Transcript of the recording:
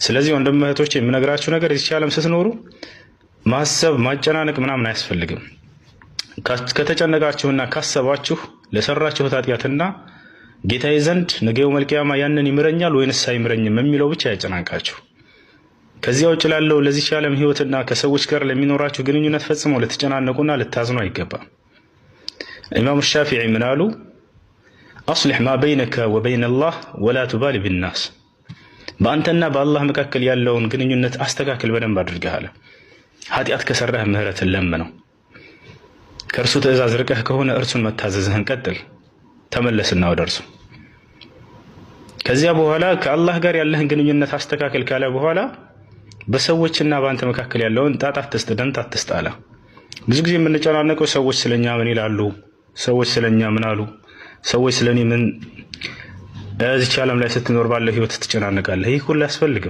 ስለዚህ ወንድም እህቶች የምነግራችሁ ነገር እዚህ ዓለም ስትኖሩ ማሰብ ማጨናነቅ ምናምን አያስፈልግም። ከተጨነቃችሁና ካሰባችሁ ለሰራችሁት ኃጢአትና ጌታዬ ዘንድ ነገ የውመል ቂያማ ያንን ይምረኛል ወይንስ አይምረኝም የሚለው ብቻ ያጨናንቃችሁ። ከዚያ ውጭ ላለው ለዚህ ዓለም ህይወትና ከሰዎች ጋር ለሚኖራችሁ ግንኙነት ፈጽሞ ልትጨናነቁና ልታዝኑ አይገባም። ኢማሙ ሻፊዒ ምን አሉ? አስሊሕ ማ በይነከ ወበይነ አላህ ወላ ቱባሊ ቢናስ። በአንተና በአላህ መካከል ያለውን ግንኙነት አስተካክል በደንብ አድርገሃል። ኃጢአት ከሰራህ ምህረትን ለምነው። ከእርሱ ትእዛዝ ርቀህ ከሆነ እርሱን መታዘዝህን ቀጥል፣ ተመለስና ወደ እርሱ። ከዚያ በኋላ ከአላህ ጋር ያለህን ግንኙነት አስተካክል ካለ በኋላ በሰዎችና በአንተ መካከል ያለውን ጣጣ አትስጥ፣ ደንታ አትስጥ አለ። ብዙ ጊዜ የምንጨናነቀው ሰዎች ስለኛ ምን ይላሉ፣ ሰዎች ስለኛ ምን አሉ፣ ሰዎች ስለኔ ምን። እዚህ ዓለም ላይ ስትኖር ባለው ህይወት ትጨናነቃለህ። ይህ ሁሉ አያስፈልግም።